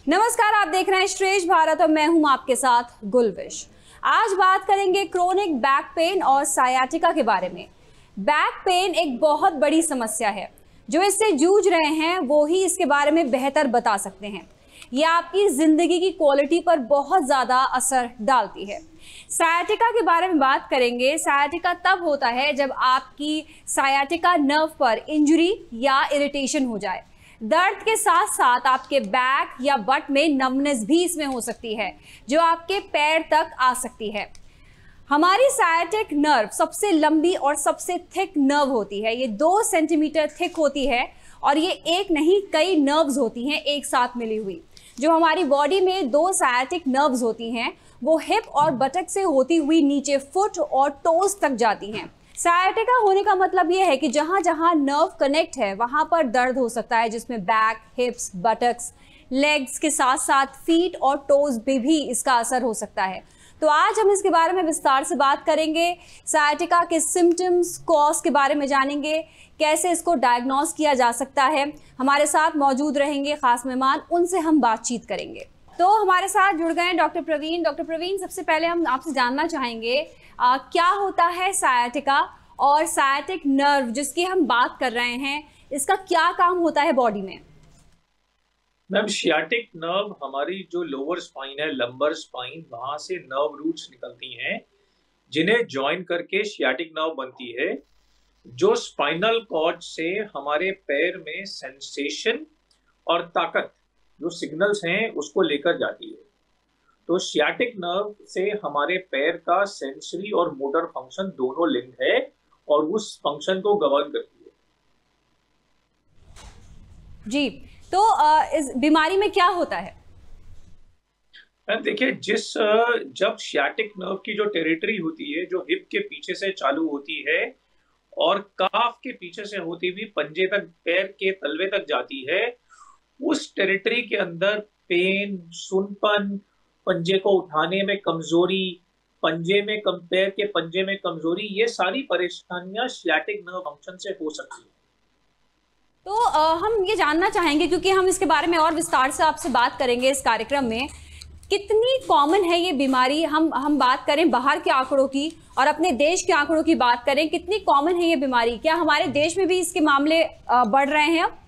नमस्कार, आप देख रहे हैं श्रेष्ठ भारत और मैं हूं आपके साथ गुलविश। आज बात करेंगे क्रोनिक बैक पेन और सायाटिका के बारे में। बैक पेन एक बहुत बड़ी समस्या है। जो इससे जूझ रहे हैं वो ही इसके बारे में बेहतर बता सकते हैं। ये आपकी जिंदगी की क्वालिटी पर बहुत ज्यादा असर डालती है। सायाटिका के बारे में बात करेंगे। सायाटिका तब होता है जब आपकी सायाटिका नर्व पर इंजरी या इरिटेशन हो जाए। दर्द के साथ साथ आपके बैक या बट में नमनेस भी इसमें हो सकती है, जो आपके पैर तक आ सकती है। हमारी सायाटिक नर्व सबसे लंबी और सबसे थिक नर्व होती है। ये 2 सेंटीमीटर थिक होती है और ये एक नहीं कई नर्व्स होती हैं एक साथ मिली हुई। जो हमारी बॉडी में 2 सायाटिक नर्व्स होती हैं वो हिप और बटक से होती हुई नीचे फुट और टोज तक जाती हैं। सायाटिका होने का मतलब ये है कि जहां जहां नर्व कनेक्ट है वहां पर दर्द हो सकता है, जिसमें बैक, हिप्स, बटक्स, लेग्स के साथ साथ फीट और टोज पे भी इसका असर हो सकता है। तो आज हम इसके बारे में विस्तार से बात करेंगे। सायाटिका के सिम्टम्स, कॉज के बारे में जानेंगे, कैसे इसको डायग्नोस किया जा सकता है। हमारे साथ मौजूद रहेंगे खास मेहमान, उनसे हम बातचीत करेंगे। तो हमारे साथ जुड़ गए हैं डॉक्टर प्रवीण। डॉक्टर प्रवीण, सबसे पहले हम आपसे जानना चाहेंगे क्या होता है सायाटिका और सायाटिक नर्व जिसकी हम बात कर रहे हैं, इसका क्या काम होता है बॉडी में? मैम, सियाटिक नर्व हमारी जो लोअर स्पाइन है, लंबर स्पाइन, वहां से नर्व रूट्स निकलती हैं जिन्हें ज्वाइन करके सियाटिक नर्व बनती है, जो स्पाइनल कॉर्ड से हमारे पैर में सेंसेशन और ताकत जो सिग्नल्स हैं उसको लेकर जाती है। तो सियाटिक नर्व से हमारे पैर का सेंसरी और मोटर फंक्शन दोनों लिंक्ड है और उस फंक्शन को गवर्न करती है। जी, तो इस बीमारी में क्या होता है? देखिए, जब सियाटिक नर्व की जो टेरिटरी होती है, जो हिप के पीछे से चालू होती है और काफ के पीछे से होती हुई पंजे तक, पैर के तलवे तक जाती है, उस टेरिटरी के अंदर पेन, सुनपन, पंजे को उठाने में कमजोरी, पैर के पंजे में कमजोरी, ये सारी परेशानियां सियाटिक नर्व फंक्शन से हो सकती है। तो हम ये जानना चाहेंगे, क्योंकि हम इसके बारे में और विस्तार से आपसे बात करेंगे इस कार्यक्रम में, कितनी कॉमन है ये बीमारी? हम बात करें बाहर के आंकड़ों की और अपने देश के आंकड़ों की बात करें, कितनी कॉमन है ये बीमारी? क्या हमारे देश में भी इसके मामले बढ़ रहे हैं अब?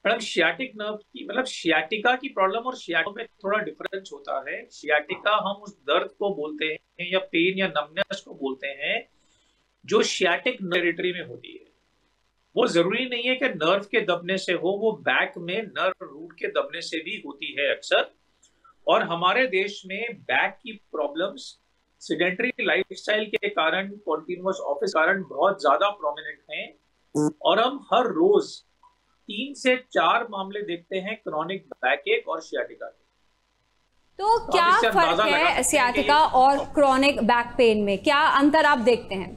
मैडम, सियाटिक नर्व की मतलब सियाटिका की प्रॉब्लम और सियाटिका में थोड़ा डिफरेंस होता है। सियाटिका हम उस दर्द को बोलते हैं या पेन या नमनेस को बोलते हैं जो सियाटिक टेरिटरी में होती है। वो जरूरी नहीं है कि नर्व के दबने से हो, वो बैक में नर्व रूट के दबने से भी होती है अक्सर। और हमारे देश में बैक की प्रॉब्लम्स सेडेंटरी लाइफस्टाइल के कारण, कॉन्टिन्यूअस ऑफिस कारण बहुत ज्यादा प्रोमिनेंट हैं और हम हर रोज 3 से 4 मामले देखते हैं क्रॉनिक बैकएक और सियाटिका के। तो क्या फर्क है सियाटिका और क्रॉनिक बैक पेन में? क्या अंतर आप देखते हैं?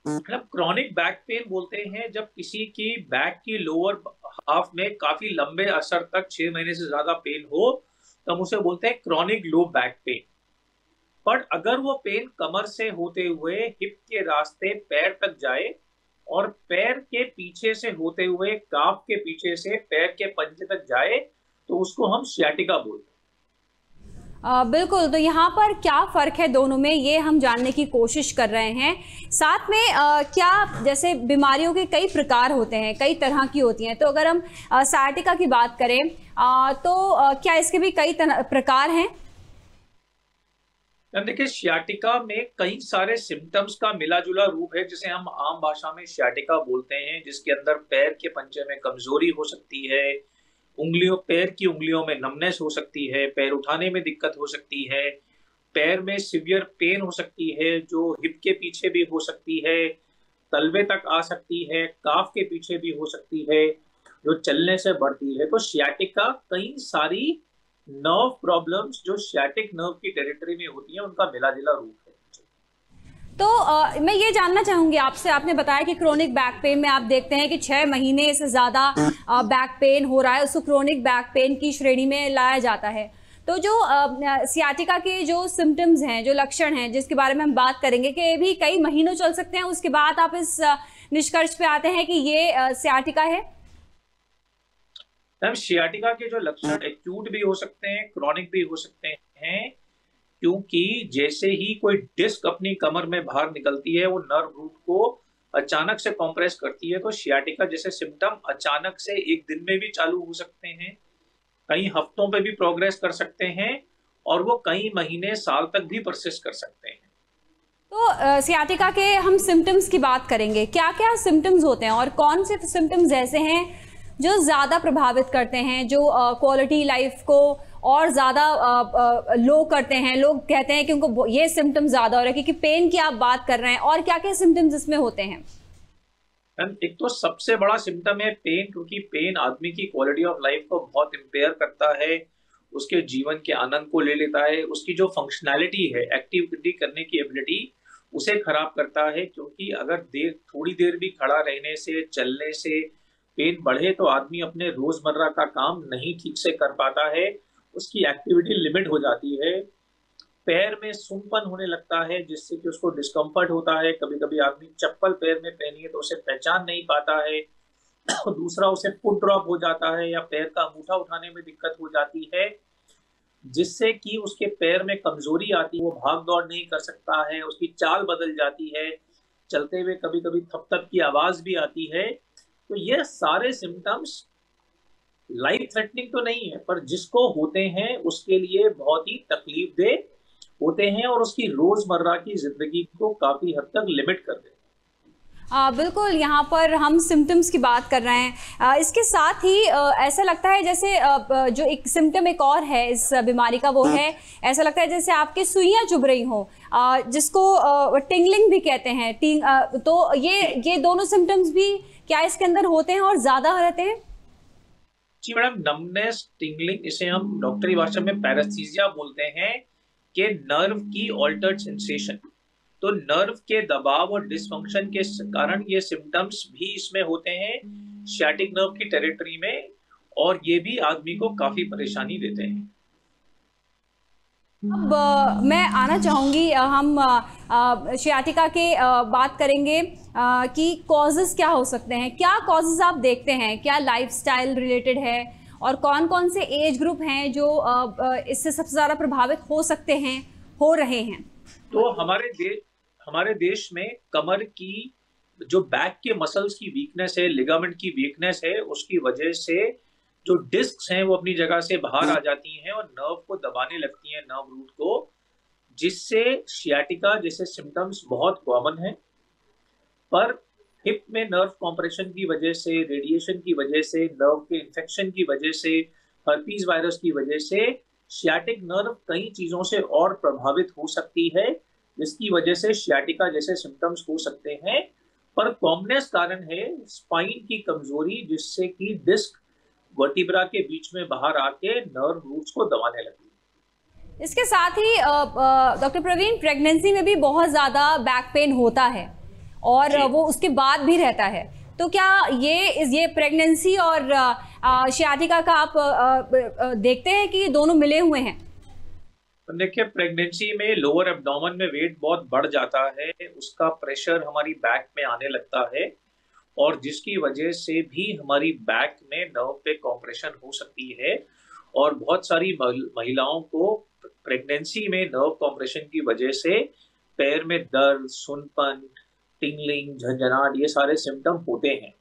मतलब क्रॉनिक बैक पेन बोलते हैं जब किसी की बैक की लोअर हाफ में काफी लंबे असर तक 6 महीने से ज्यादा पेन हो, तो हम उसे बोलते हैं क्रॉनिक लो बैक पेन। पर अगर वो पेन कमर से होते हुए हिप के रास्ते पैर तक जाए और पैर के पीछे से होते हुए काफ के पीछे से पैर के पंजे तक जाए, तो उसको हम सियाटिका बोलते हैं। बिल्कुल। तो यहाँ पर क्या फ़र्क है दोनों में, ये हम जानने की कोशिश कर रहे हैं। साथ में क्या, जैसे बीमारियों के कई प्रकार होते हैं, कई तरह की होती हैं, तो अगर हम सायाटिका की बात करें तो क्या इसके भी कई प्रकार हैं? देखिए, सियाटिका में कई सारे सिम्टम्स का मिला जुला रूप है, जिसे हम आम भाषा में सियाटिका बोलते हैं, जिसके अंदर पैर के पंजे में कमजोरी हो सकती है, पैर की उंगलियों में नमनेस हो सकती है, पैर उठाने में दिक्कत हो सकती है, पैर में सीवियर पेन हो सकती है जो हिप के पीछे भी हो सकती है, तलवे तक आ सकती है, काफ के पीछे भी हो सकती है, जो चलने से बढ़ती है। तो सियाटिका कई सारी नर्व प्रॉब्लम्स जो सियाटिक नर्व की टेरिटरी में होती है, उनका मिला जुला रूप है। तो मैं ये जानना चाहूंगी आपसे, आपने बताया कि क्रोनिक बैक पेन में आप देखते हैं कि 6 महीने से ज़्यादा बैक पेन हो रहा है, उसको क्रोनिक बैक पेन की श्रेणी में लाया जाता है। तो जो सियाटिका के जो सिम्टम्स हैं, जो लक्षण हैं, जिसके बारे में हम बात करेंगे कि ये भी कई महीनों चल सकते हैं, उसके बाद आप इस निष्कर्ष पे आते हैं कि ये सियाटिका है? मैम शियाटिका के जो लक्षण एक्यूट भी हो सकते हैं, क्रॉनिक भी हो सकते हैं, क्योंकि जैसे ही कोई डिस्क अपनी कमर में बाहर निकलती है वो नर्व रूट को अचानक से कॉम्प्रेस करती है, तो शियाटिका जैसे सिम्टम अचानक से एक दिन में भी चालू हो सकते हैं, कई हफ्तों पे भी प्रोग्रेस कर सकते हैं, और वो कई महीने साल तक भी परसिस्ट कर सकते हैं। तो सियाटिका के हम सिम्टम्स की बात करेंगे, क्या क्या सिम्टम्स होते हैं और कौन से सिम्टम्स ऐसे हैं जो ज़्यादा प्रभावित करते हैं, जो क्वालिटी लाइफ को और ज़्यादा लो करते हैं? लोग कहते हैं कि उनको ये सिम्टम ज़्यादा हो रहा है, क्योंकि पेन की आप बात कर रहे हैं, और क्या क्या सिम्टम्स इसमें होते हैं? एक तो सबसे बड़ा सिम्टम है पेन, क्योंकि पेन आदमी की क्वालिटी ऑफ लाइफ को बहुत इम्पेयर करता है, उसके जीवन के आनंद को ले लेता है, उसकी जो फंक्शनैलिटी है, एक्टिविटी करने की एबिलिटी, उसे खराब करता है। क्योंकि अगर थोड़ी देर भी खड़ा रहने से, चलने से पेन बढ़े तो आदमी अपने रोजमर्रा का काम नहीं ठीक से कर पाता है, उसकी एक्टिविटी लिमिट हो जाती है, पैर में सुनपन होने लगता है जिससे कि उसको डिस्कम्फर्ट होता है। कभी कभी आदमी चप्पल पैर में पहनी है तो उसे पहचान नहीं पाता है। दूसरा, उसे फुट ड्रॉप हो जाता है या पैर का अंगूठा उठाने में दिक्कत हो जाती है, जिससे कि उसके पैर में कमजोरी आती है, वो भाग दौड़ नहीं कर सकता है, उसकी चाल बदल जाती है, चलते हुए कभी कभी थप थप की आवाज भी आती है। तो ये सारे सिम्टम्स लाइफ थ्रेटनिंग तो नहीं है, पर जिसको होते हैं उसके लिए बहुत ही तकलीफ दे होते हैं और उसकी रोजमर्रा की जिंदगी को काफी हद तक लिमिट कर देते हैं। बिल्कुल, यहाँ पर हम सिम्टम्स की बात कर रहे हैं। इसके साथ ही ऐसा लगता है जैसे जो एक सिम्टम एक और है इस बीमारी का, वो है ऐसा लगता है जैसे आपके सुइयां चुभ रही हों, जिसको टिंगलिंग भी कहते हैं। तो ये दोनों सिम्टम्स भी क्या इसके अंदर होते हैं और ज़्यादा रहते हैं? जी मैडम, नमनेस, टिंगलिंग, इसे हम डॉक्टरी भाषा में पैरास्थीसिया बोलते हैं, कि नर्व की ऑल्टर्ड सेंसेशन। तो नर्व के दबाव और डिसफंक्शन के कारण ये सिम्टम्स भी इसमें होते हैं, सियाटिक नर्व की टेरिटरी में, और ये भी आदमी को काफी परेशानी देते हैं। अब मैं आना चाहूँगी, हम सियाटिका के बात करेंगे कि कॉजेज़ क्या हो सकते हैं, क्या कॉजेज़ आप देखते हैं, क्या लाइफस्टाइल रिलेटेड है, और कौन कौन से एज ग्रुप हैं जो इससे सबसे ज़्यादा प्रभावित हो सकते हैं, हो रहे हैं? तो हमारे देश में कमर की जो बैक के मसल्स की वीकनेस है, लिगामेंट की वीकनेस है, उसकी वजह से जो डिस्क्स हैं वो अपनी जगह से बाहर आ जाती हैं और नर्व को दबाने लगती हैं, नर्व रूट को, जिससे सियाटिका जैसे सिम्टम्स बहुत कॉमन है। पर हिप में नर्व कॉम्प्रेशन की वजह से, रेडिएशन की वजह से, नर्व के इन्फेक्शन की वजह से, हर्पीज वायरस की वजह से सियाटिक नर्व कई चीजों से और प्रभावित हो सकती है, जिसकी वजह से सियाटिका जैसे सिम्टम्स हो सकते हैं। पर कॉमनेस कारण है स्पाइन की कमजोरी, जिससे कि डिस्क वर्टिब्रा के बीच में बाहर आके नर्व रूट्स को दबाने लगती है। इसके साथ ही डॉक्टर प्रवीण, प्रेगनेंसी में भी बहुत ज़्यादा बैक पेन होता है और वो उसके बाद भी रहता है, तो क्या ये प्रेगनेंसी और सियाटिका का आप देखते हैं कि दोनों मिले हुए हैं? देखिए, प्रेगनेंसी में लोअर एब्डोमेन में वेट बहुत बढ़ जाता है, उसका प्रेशर हमारी बैक में आने लगता है, और जिसकी वजह से भी हमारी बैक में नर्व पे कॉम्प्रेशन हो सकती है। और बहुत सारी महिलाओं को प्रेगनेंसी में नर्व कॉम्प्रेशन की वजह से पैर में दर्द, सुनपन, टिंगलिंग, झंझनाहट, ये सारे सिम्टम होते हैं।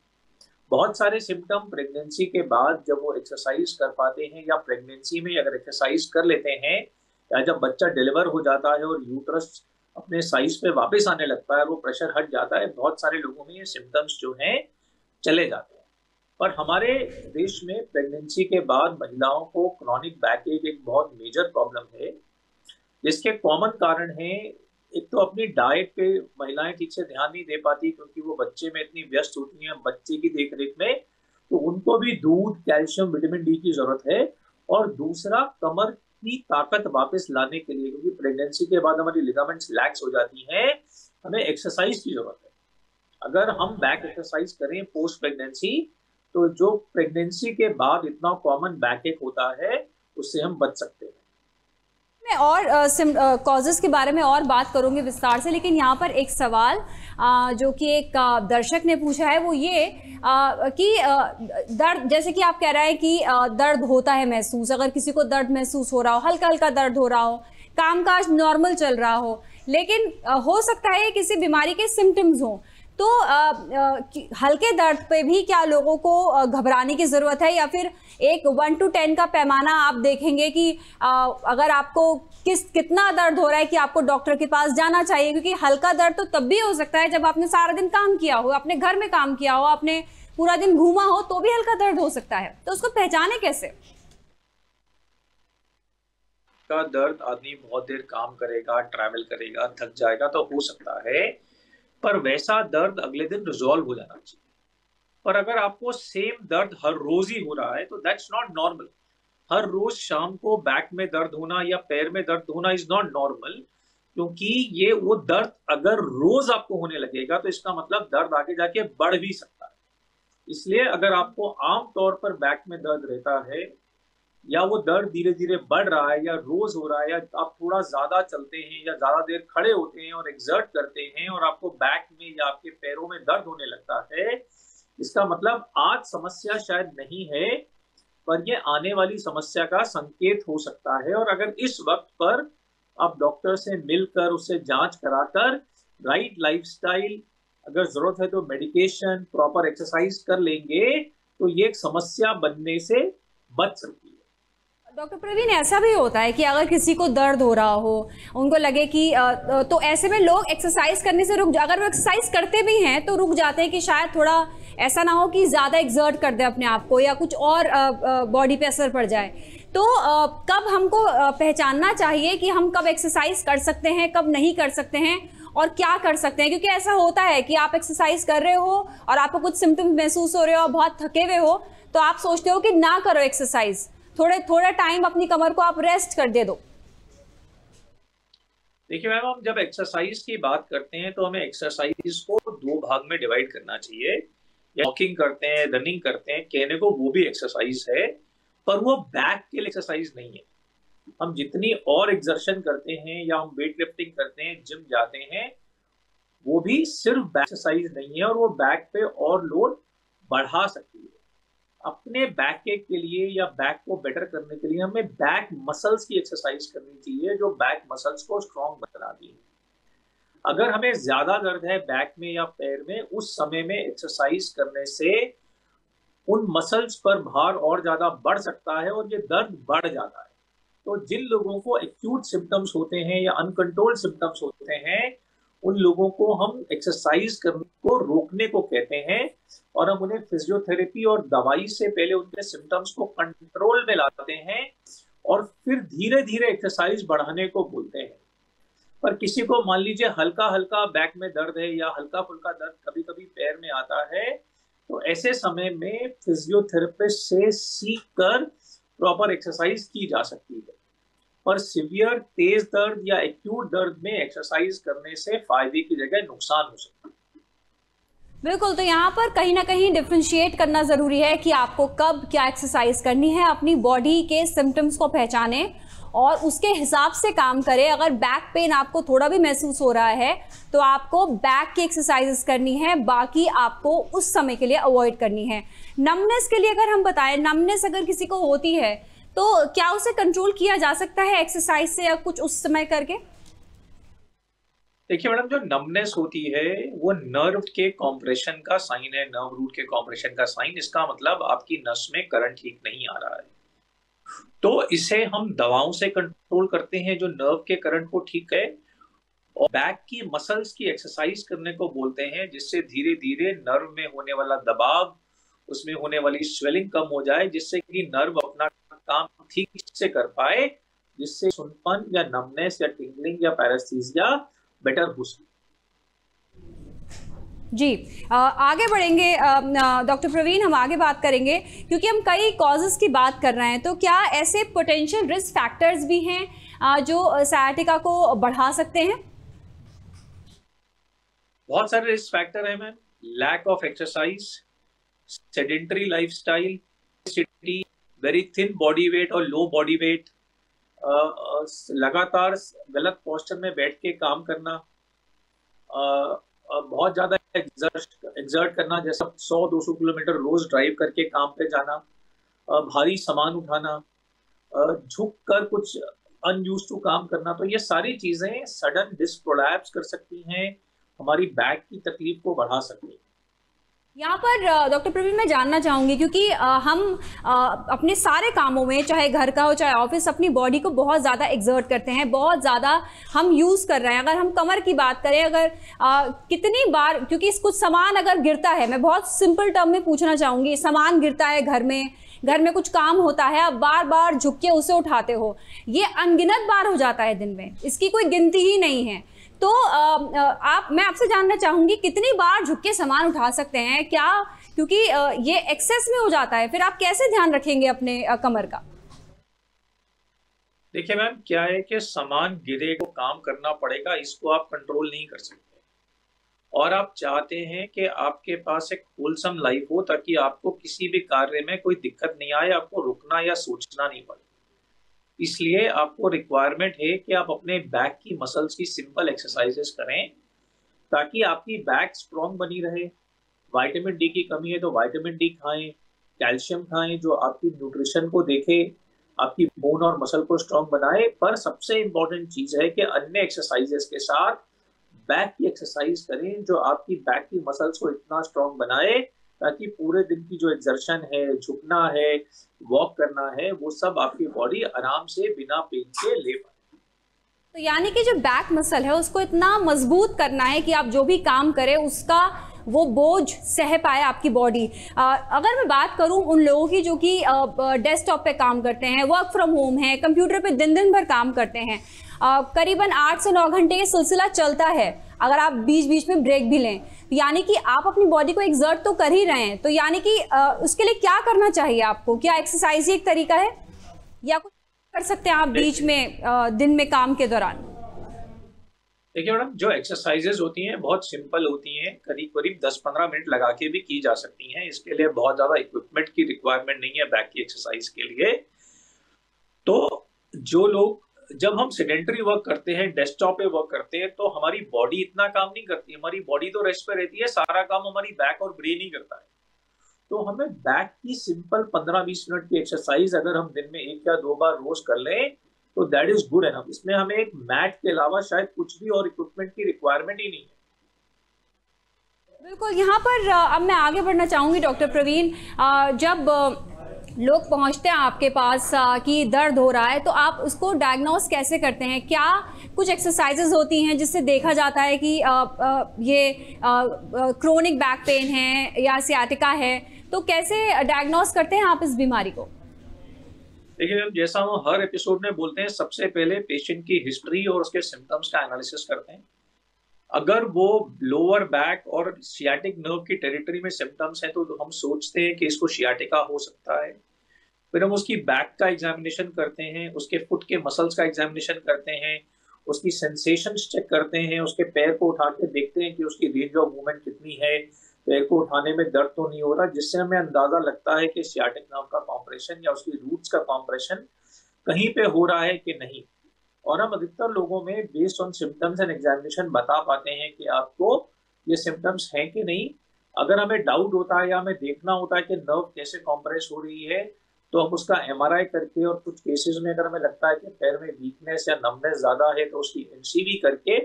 बहुत सारे सिम्टम प्रेगनेंसी के बाद जब वो एक्सरसाइज कर पाते हैं, या प्रेगनेंसी में अगर एक्सरसाइज कर लेते हैं, या जब बच्चा डिलीवर हो जाता है और यूट्रस अपने साइज पे वापस आने लगता है, वो प्रेशर हट जाता है, बहुत सारे लोगों में ये सिम्टम्स जो हैं चले जाते हैं। पर हमारे देश में प्रेगनेंसी के बाद महिलाओं को क्रॉनिक बैकएक एक बहुत मेजर प्रॉब्लम है, जिसके कॉमन कारण है, एक तो अपनी डाइट पे महिलाएं ठीक से ध्यान नहीं दे पाती, क्योंकि वो बच्चे में इतनी व्यस्त होती हैं बच्चे की देखरेख में, तो उनको भी दूध, कैल्शियम, विटामिन डी की जरूरत है। और दूसरा, कमर की ताकत वापस लाने के लिए, क्योंकि प्रेगनेंसी के बाद हमारी लिगामेंट्स लैक्स हो जाती हैं, हमें एक्सरसाइज की जरूरत है। अगर हम बैक एक्सरसाइज करें पोस्ट प्रेगनेंसी, तो जो प्रेगनेंसी के बाद इतना कॉमन बैकएक होता है, उससे हम बच सकते हैं। मैं और कॉजेस के बारे में और बात करूंगी विस्तार से, लेकिन यहाँ पर एक सवाल जो कि एक दर्शक ने पूछा है वो ये कि दर्द, जैसे कि आप कह रहे हैं कि दर्द होता है महसूस, अगर किसी को दर्द महसूस हो रहा हो, हल्का हल्का दर्द हो रहा हो, कामकाज नॉर्मल चल रहा हो, लेकिन हो सकता है किसी बीमारी के सिम्टम्स हो, तो हल्के दर्द पे भी क्या लोगों को घबराने की ज़रूरत है, या फिर एक 1 to 10 का पैमाना आप देखेंगे कि अगर आपको कितना दर्द हो रहा है कि आपको डॉक्टर के पास जाना चाहिए? क्योंकि हल्का दर्द तो तब भी हो सकता है जब आपने सारा दिन काम किया हो, अपने घर में काम किया हो, आपने पूरा दिन घूमा हो, तो भी हल्का दर्द हो सकता है। तो उसको पहचाने कैसे? का दर्द, आदमी बहुत देर काम करेगा, ट्रैवल करेगा, थक जाएगा तो हो सकता है, पर वैसा दर्द अगले दिन रिजॉल्व हो जाना चाहिए। पर अगर आपको सेम दर्द हर रोज ही हो रहा है तो दैट्स नॉट नॉर्मल। हर रोज शाम को बैक में दर्द होना या पैर में दर्द होना इज नॉट नॉर्मल, क्योंकि ये वो दर्द अगर रोज आपको होने लगेगा तो इसका मतलब दर्द आगे जाके बढ़ भी सकता है। इसलिए अगर आपको आम तौर पर बैक में दर्द रहता है या वो दर्द धीरे धीरे बढ़ रहा है या रोज हो रहा है, या आप थोड़ा ज्यादा चलते हैं या ज्यादा देर खड़े होते हैं और एक्सर्ट करते हैं और आपको बैक में या आपके पैरों में दर्द होने लगता है, इसका मतलब आज समस्या शायद नहीं है, पर ये आने वाली समस्या का संकेत हो सकता है। और अगर इस वक्त पर आप डॉक्टर से मिलकर उससे जांच कराकर राइट लाइफस्टाइल, अगर जरूरत है तो मेडिकेशन, प्रॉपर एक्सरसाइज कर लेंगे तो ये एक समस्या बनने से बच सकती है। डॉक्टर प्रवीण, ऐसा भी होता है कि अगर किसी को दर्द हो रहा हो, उनको लगे कि तो ऐसे में लोग एक्सरसाइज करने से अगर वो एक्सरसाइज करते भी हैं तो रुक जाते हैं कि शायद थोड़ा ऐसा ना हो कि ज़्यादा एक्सर्ट कर दे अपने आप को या कुछ और बॉडी पे असर पड़ जाए। तो कब हमको पहचानना चाहिए कि हम कब एक्सरसाइज कर सकते हैं, कब नहीं कर सकते हैं, और क्या कर सकते हैं? क्योंकि ऐसा होता है कि आप एक्सरसाइज कर रहे हो और आपको कुछ सिम्टम्स महसूस हो रहे हो, बहुत थके हुए हो, तो आप सोचते हो कि ना करो एक्सरसाइज, थोड़ा टाइम अपनी कमर को आप रेस्ट कर दे दो। देखिए मैम, हम जब एक्सरसाइज की बात करते हैं तो हमें एक्सरसाइज को 2 भाग में डिवाइड करना चाहिए। वॉकिंग करते हैं, रनिंग करते हैं, कहने को वो भी एक्सरसाइज है, पर वो बैक के लिए एक्सरसाइज नहीं है। हम जितनी और एक्सर्शन करते हैं या हम वेट लिफ्टिंग करते हैं, जिम जाते हैं, वो भी सिर्फ बैक एक्सरसाइज नहीं है और वो बैक पे और लोड बढ़ा सकती है। अपने बैक एक के लिए या बैक को बेटर करने के लिए हमें बैक मसल्स की एक्सरसाइज करनी चाहिए जो बैक मसल्स को स्ट्रॉन्ग बनाती है। अगर हमें ज्यादा दर्द है बैक में या पैर में, उस समय में एक्सरसाइज करने से उन मसल्स पर भार और ज्यादा बढ़ सकता है और ये दर्द बढ़ जाता है। तो जिन लोगों को एक्यूट सिम्टम्स होते हैं या अनकंट्रोल्ड सिम्टम्स होते हैं, उन लोगों को हम एक्सरसाइज करने को रोकने को कहते हैं और हम उन्हें फिजियोथेरेपी और दवाई से पहले उनके सिम्टम्स को कंट्रोल में लाते हैं और फिर धीरे धीरे एक्सरसाइज बढ़ाने को बोलते हैं। पर किसी को मान लीजिए हल्का हल्का बैक में दर्द है या हल्का फुल्का दर्द कभी कभी पैर में आता है, तो ऐसे समय में फिजियोथेरेपिस्ट से सीख कर प्रॉपर एक्सरसाइज की जा सकती है। पर सीवियर तेज दर्द या एक्यूट दर्द में एक्सरसाइज करने से फायदे की जगह नुकसान हो सकता है। बिल्कुल, तो यहाँ पर कहीं ना कहीं डिफ्रेंशिएट करना ज़रूरी है कि आपको कब क्या एक्सरसाइज करनी है, अपनी बॉडी के सिम्टम्स को पहचाने और उसके हिसाब से काम करें। अगर बैक पेन आपको थोड़ा भी महसूस हो रहा है तो आपको बैक की एक्सरसाइजेस करनी है, बाकी आपको उस समय के लिए अवॉइड करनी है। नमनेस के लिए अगर हम बताएं, नमनेस अगर किसी को होती है तो क्या उसे कंट्रोल किया जा सकता है एक्सरसाइज से या कुछ उस समय करके? देखिए मैडम, जो नमनेस होती है वो नर्व के कॉम्प्रेशन का साइन है, नर्व रूट के कॉम्प्रेशन का साइन। इसका मतलब आपकी नस में करंट ठीक नहीं आ रहा है, तो इसे हम दवाओं से कंट्रोल करते हैं जो नर्व के करंट को ठीक है, और बैक की मसल्स की एक्सरसाइज करने को बोलते हैं, जिससे धीरे धीरे नर्व में होने वाला दबाव, उसमें होने वाली स्वेलिंग कम हो जाए, जिससे कि नर्व अपना काम ठीक से कर पाए, जिससे सुनपन या नमनेस या टिंगलिंग या पैरास्थीसिया बेटर हो सके। जी, आगे बढ़ेंगे डॉक्टर प्रवीण, हम आगे बात करेंगे क्योंकि हम कई कॉजेस की बात कर रहे हैं। तो क्या ऐसे पोटेंशियल रिस्क फैक्टर्स भी हैं जो सायाटिका को बढ़ा सकते हैं? बहुत सारे रिस्क फैक्टर हैं ma'am. Lack of exercise, sedentary lifestyle, very thin body weight और लो बॉडी वेट, लगातार गलत पोस्चर में बैठ के काम करना, बहुत ज्यादा एग्जर्ट करना, जैसा 100-200 किलोमीटर रोज ड्राइव करके काम पे जाना, भारी सामान उठाना, झुक कर कुछ अनयूज्ड टू काम करना, तो ये सारी चीजें सडन डिस्क प्रोलैप्स कर सकती हैं, हमारी बैक की तकलीफ को बढ़ा सकती हैं। यहाँ पर डॉक्टर प्रवीण मैं जानना चाहूँगी, क्योंकि हम अपने सारे कामों में, चाहे घर का हो चाहे ऑफिस, अपनी बॉडी को बहुत ज़्यादा एक्सर्ट करते हैं, बहुत ज़्यादा हम यूज़ कर रहे हैं। अगर हम कमर की बात करें, अगर कितनी बार, क्योंकि कुछ सामान अगर गिरता है, मैं बहुत सिंपल टर्म में पूछना चाहूँगी, सामान गिरता है घर में कुछ काम होता है, आप बार बार झुक के उसे उठाते हो, ये अनगिनत बार हो जाता है दिन में, इसकी कोई गिनती ही नहीं है। तो मैं आपसे जानना चाहूंगी, कितनी बार झुक के सामान उठा सकते हैं क्या, क्योंकि ये एक्सेस में हो जाता है, फिर आप कैसे ध्यान रखेंगे अपने कमर का? देखिए मैम, क्या है कि सामान गिरे को काम करना पड़ेगा, इसको आप कंट्रोल नहीं कर सकते, और आप चाहते हैं कि आपके पास एक होलसम लाइफ हो, ताकि आपको किसी भी कार्य में कोई दिक्कत नहीं आए, आपको रुकना या सोचना नहीं पड़े। इसलिए आपको रिक्वायरमेंट है कि आप अपने बैक की मसल्स की सिंपल एक्सरसाइजेस करें, ताकि आपकी बैक स्ट्रॉन्ग बनी रहे। विटामिन डी की कमी है तो विटामिन डी खाएं, कैल्शियम खाएं, जो आपकी न्यूट्रिशन को देखे, आपकी बोन और मसल को स्ट्रॉन्ग बनाए। पर सबसे इम्पोर्टेंट चीज है कि अन्य एक्सरसाइजेस के साथ बैक की एक्सरसाइज करें, जो आपकी बैक की मसल्स को इतना स्ट्रॉन्ग बनाए, ताकि पूरे दिन की जो एक्सर्शन है, झुकना है, वॉक करना है, वो सब आपकी बॉडी आराम से बिना पेन के ले पाए। तो यानी कि जो बैक मसल है उसको इतना मजबूत करना है कि आप जो भी काम करें उसका वो बोझ सह पाए आपकी बॉडी। अगर मैं बात करूं उन लोगों की जो कि डेस्कटॉप पे काम करते हैं, वर्क फ्रॉम होम है, कंप्यूटर पे दिन दिन भर काम करते हैं, करीबन 8 से 9 घंटे ये सिलसिला चलता है, अगर आप बीच बीच में ब्रेक भी लें, यानी कि आप अपनी बॉडी को एक्सर्ट तो कर ही रहे हैं। तो यानी कि उसके लिए क्या करना चाहिए आपको? क्या एक्सरसाइज ही एक तरीका है, या कुछ कर सकते हैं आप बीच में दिन में काम के दौरान? देखिए मैडम, जो एक्सरसाइजेज होती हैं बहुत सिंपल होती हैं, करीब करीब 10-15 मिनट लगा के भी की जा सकती हैं। इसके लिए बहुत ज़्यादा इक्विपमेंट की रिक्वायरमेंट नहीं है बैक की एक्सरसाइज के लिए। तो जो लोग, जब हम सेडेंटरी वर्क करते हैं, डेस्कटॉप पे वर्क करते हैं, तो हमारी बॉडी इतना काम नहीं करती, हमारी बॉडी तो रेस्ट पे रहती है, सारा काम हमारी बैक और ब्रेन ही करता है। तो हमें बैक की सिंपल 15-20 मिनट की एक्सरसाइज अगर हम दिन में 1 या 2 बार रोज कर लें तो दैट इज गुड एनफ। इसमें हमें एक मैट के अलावा शायद कुछ भी और इक्विपमेंट की रिक्वायरमेंट ही नहीं है। बिल्कुल। यहाँ पर अब मैं आगे बढ़ना चाहूँगी डॉक्टर प्रवीण, जब लोग पहुँचते हैं आपके पास कि दर्द हो रहा है, तो आप उसको डायग्नोस कैसे करते हैं? क्या कुछ एक्सरसाइजेज होती हैं जिससे देखा जाता है कि ये क्रोनिक बैक पेन है या सियाटिका है, तो कैसे डायग्नोस करते हैं आप इस बीमारी को? देखिए, जैसा हम हर एपिसोड में बोलते हैं, सबसे पहले पेशेंट की हिस्ट्री और उसके सिम्टम्स का एनालिसिस करते हैं। अगर वो लोअर बैक और सियाटिक नर्व की टेरिटरी में सिम्टम्स हैं तो हम सोचते हैं कि इसको सियाटिका हो सकता है। फिर हम उसकी बैक का एग्जामिनेशन करते हैं, उसके फुट के मसल्स का एग्जामिनेशन करते हैं, उसकी सेंसेशंस चेक करते हैं, उसके पैर को उठा के देखते हैं कि उसकी रेंज ऑफ मूवमेंट कितनी है, पैर को उठाने में दर्द तो नहीं हो रहा, जिससे हमें अंदाजा लगता है कि सियाटिक नर्व का कॉम्प्रेशन या उसकी रूट्स का कॉम्प्रेशन कहीं पे हो रहा है कि नहीं। और हम अधिकतर लोगों में based on symptoms and examination बता पाते हैं कि आपको ये सिम्टम्स हैं कि नहीं। अगर हमें डाउट होता है या हमें देखना होता है कि नर्व कैसे कॉम्प्रेस हो रही है, तो हम उसका MRI करके, और कुछ केसेस में अगर हमें लगता है कि पैर में वीकनेस या नमनेस ज्यादा है तो उसकी NCV करके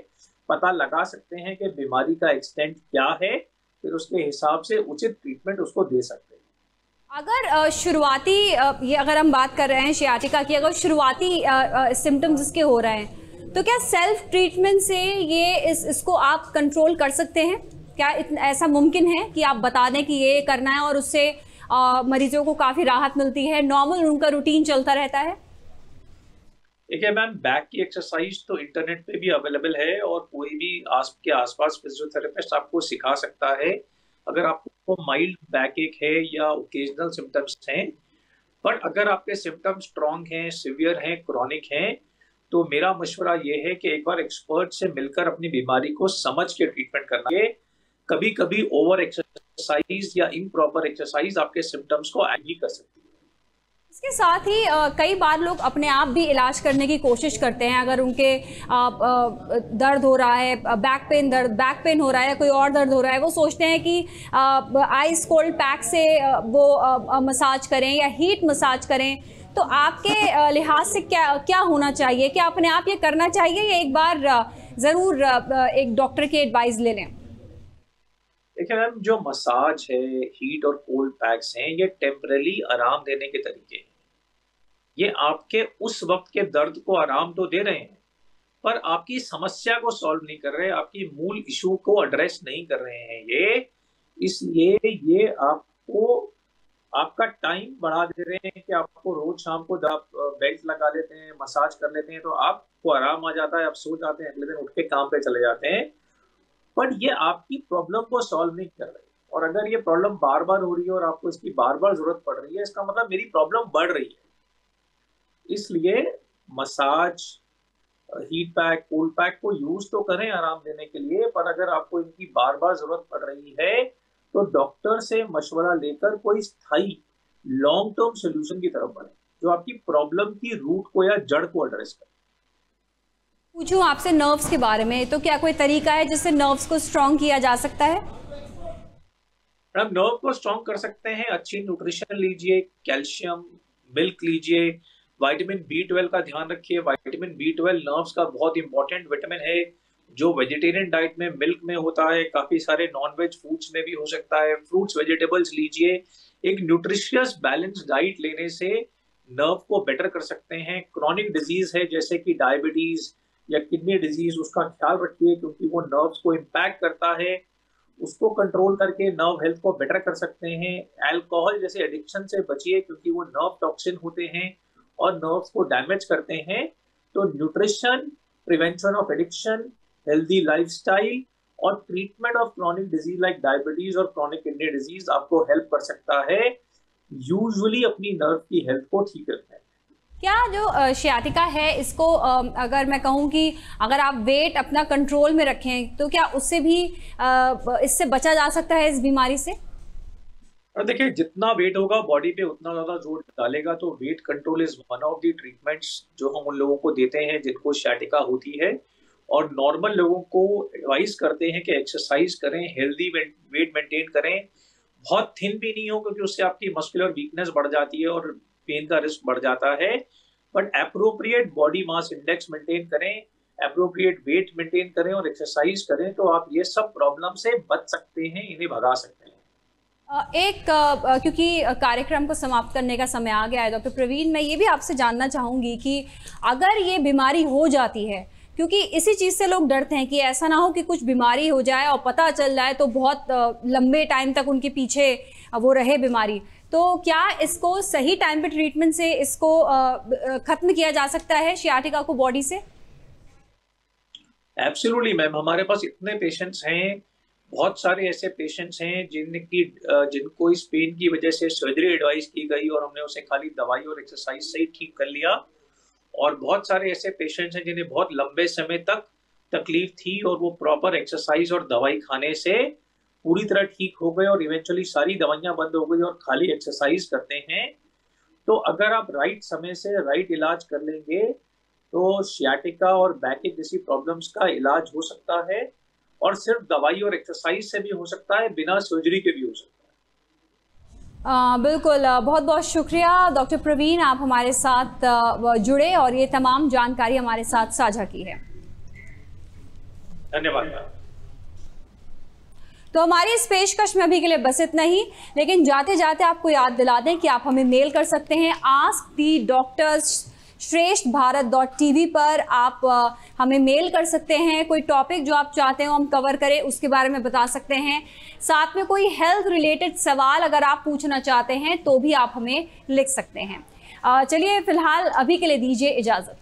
पता लगा सकते हैं कि बीमारी का एक्सटेंट क्या है, फिर उसके हिसाब से उचित ट्रीटमेंट उसको दे सकते हैं। अगर शुरुआती ये अगर हम बात कर रहे हैं सियाटिका की, अगर शुरुआती सिम्टम्स इसके हो रहे हैं, तो क्या सेल्फ ट्रीटमेंट से ये इसको आप कंट्रोल कर सकते हैं? क्या ऐसा मुमकिन है कि आप बता दें कि ये करना है और उससे मरीजों को काफ़ी राहत मिलती है, नॉर्मल उनका रूटीन चलता रहता है? देखिए मैम, बैक की एक्सरसाइज तो इंटरनेट पे भी अवेलेबल है और कोई भी आपके आसपास फिजियोथेरेपिस्ट आपको सिखा सकता है, अगर आपको माइल्ड बैक एक है या ओकेजनल सिम्टम्स हैं। बट अगर आपके सिम्टम्स स्ट्रॉन्ग हैं, सिवियर हैं, क्रॉनिक हैं, तो मेरा मशवरा ये है कि एक बार एक्सपर्ट से मिलकर अपनी बीमारी को समझ के ट्रीटमेंट करना है। कभी कभी ओवर एक्सरसाइज या इम्प्रॉपर एक्सरसाइज आपके सिम्टम्स को ऐड भी कर सकती है। इसके साथ ही कई बार लोग अपने आप भी इलाज करने की कोशिश करते हैं। अगर उनके दर्द हो रहा है, बैक पेन हो रहा है, कोई और दर्द हो रहा है, वो सोचते हैं कि आइस कोल्ड पैक से वो मसाज करें या हीट मसाज करें। तो आपके लिहाज से क्या होना चाहिए? क्या अपने आप ये करना चाहिए या एक बार ज़रूर एक डॉक्टर की एडवाइस ले लें? देखिए मैम, जो मसाज है, हीट और कोल्ड पैक्स हैं, ये टेम्पररी आराम देने के तरीके हैं। ये आपके उस वक्त के दर्द को आराम तो दे रहे हैं, पर आपकी समस्या को सॉल्व नहीं कर रहे, आपकी मूल इशू को एड्रेस नहीं कर रहे हैं ये। इसलिए ये आपको आपका टाइम बढ़ा दे रहे हैं कि आपको रोज शाम को बेल्ट लगा लेते हैं, मसाज कर लेते हैं, तो आपको आराम आ जाता है, आप सो जाते हैं, अगले दिन उठ के काम पे चले जाते हैं। बट ये आपकी प्रॉब्लम को सॉल्व नहीं कर रहे। और अगर ये प्रॉब्लम बार बार हो रही है और आपको इसकी बार बार जरूरत पड़ रही है, इसका मतलब मेरी प्रॉब्लम बढ़ रही है। इसलिए massage, heat pack, cold pack को यूज तो करें आराम देने के लिए, पर अगर आपको इनकी बार बार जरूरत पड़ रही है तो डॉक्टर से मशवरा लेकर कोई स्थायी लॉन्ग टर्म सोल्यूशन की तरफ बढ़े, जो आपकी प्रॉब्लम की रूट को या जड़ को एड्रेस करे। पूछूं आपसे नर्व्स के बारे में, तो क्या कोई तरीका है जिससे नर्व्स को स्ट्रॉन्ग किया जा सकता है? मैडम, नर्व को स्ट्रॉन्ग कर सकते हैं, अच्छी न्यूट्रिशन लीजिए, कैल्शियम, मिल्क लीजिए, विटामिन B12 का ध्यान रखिए। विटामिन B12 नर्व्स का बहुत इंपॉर्टेंट विटामिन है, जो वेजिटेरियन डाइट में मिल्क में होता है, काफी सारे नॉन-वेज फूड्स में भी हो सकता है। फ्रूट्स, वेजिटेबल्स लीजिए। एक न्यूट्रिशियस बैलेंस डाइट लेने से नर्व को बेटर कर सकते हैं। क्रॉनिक डिजीज है जैसे कि डायबिटीज या किडनी डिजीज, उसका ख्याल रखिए क्योंकि वो नर्व्स को इम्पैक्ट करता है। उसको कंट्रोल करके नर्व हेल्थ को बेटर कर सकते हैं। अल्कोहल जैसे एडिक्शन से बचिए क्योंकि वो नर्व टॉक्सिन होते हैं और नर्व्स को डैमेज करते हैं। तो nutrition, prevention of addiction, healthy lifestyle और treatment of chronic disease like diabetes और क्रॉनिक किडनी डिजीज आपको हेल्प कर सकता है यूजुअली अपनी नर्व की हेल्थ को ठीक रखने में। क्या जो शियाटिका है, इसको अगर मैं कहूँ कि अगर आप वेट अपना कंट्रोल में रखें तो क्या उससे भी इससे बचा जा सकता है, इस बीमारी से? और देखिए, जितना वेट होगा बॉडी पे उतना ज्यादा जोर डालेगा, तो weight control is one of the treatments जो हम उन लोगों को देते हैं जिनको शियाटिका होती है। और नॉर्मल लोगों को एडवाइस करते हैं कि एक्सरसाइज करें, हेल्दी वेट मेंटेन करें, बहुत थिन भी नहीं हो क्योंकि उससे आपकी मस्कुलर वीकनेस बढ़ जाती है और पेन का रिस्क बढ़ जाता है। But appropriate body mass index maintain करें, एप्रोप्रिएट वेट मेंटेन करें और एक्सरसाइज करें, तो आप ये सब प्रॉब्लम से बच सकते हैं, इन्हें भगा सकते हैं। क्योंकि कार्यक्रम को समाप्त करने का समय आ गया है डॉक्टर प्रवीण, मैं ये भी आपसे जानना चाहूँगी कि अगर ये बीमारी हो जाती है, क्योंकि इसी चीज़ से लोग डरते हैं कि ऐसा ना हो कि कुछ बीमारी हो जाए और पता चल जाए तो बहुत लंबे टाइम तक उनके पीछे वो रहे बीमारी, तो क्या इसको सही टाइम पे ट्रीटमेंट से इसको खत्म किया जा सकता है शियाटिका को बॉडी से? एब्सोल्युटली मैम, हमारे पास इतने पेशेंट्स हैं, बहुत सारे ऐसे पेशेंट्स हैं जिनको इस पेन की वजह से सर्जरी एडवाइस की गई और हमने उसे खाली दवाई और एक्सरसाइज से ही ठीक कर लिया। और बहुत सारे ऐसे पेशेंट्स हैं जिन्हें बहुत लंबे समय तक तकलीफ थी और वो प्रॉपर एक्सरसाइज और दवाई खाने से पूरी तरह ठीक हो गए और इवेंचुअली सारी दवाइयां बंद हो गई और खाली एक्सरसाइज करते हैं। तो अगर आप राइट समय से राइट इलाज कर लेंगे तो शियाटिका और बैकएक जैसी प्रॉब्लम्स का इलाज हो सकता है, और सिर्फ दवाई और एक्सरसाइज से भी हो सकता है, बिना सर्जरी के भी हो सकता है। बिल्कुल, बहुत बहुत शुक्रिया डॉक्टर प्रवीण, आप हमारे साथ जुड़े और ये तमाम जानकारी हमारे साथ साझा की है। धन्यवाद। तो हमारी इस पेशकश में अभी के लिए बस इतना ही, लेकिन जाते जाते आपको याद दिला दें कि आप हमें मेल कर सकते हैं askthedoctors@shrestbharat.tv पर। आप हमें मेल कर सकते हैं, कोई टॉपिक जो आप चाहते हो हम कवर करें उसके बारे में बता सकते हैं। साथ में कोई हेल्थ रिलेटेड सवाल अगर आप पूछना चाहते हैं तो भी आप हमें लिख सकते हैं। चलिए फिलहाल अभी के लिए दीजिए इजाज़त।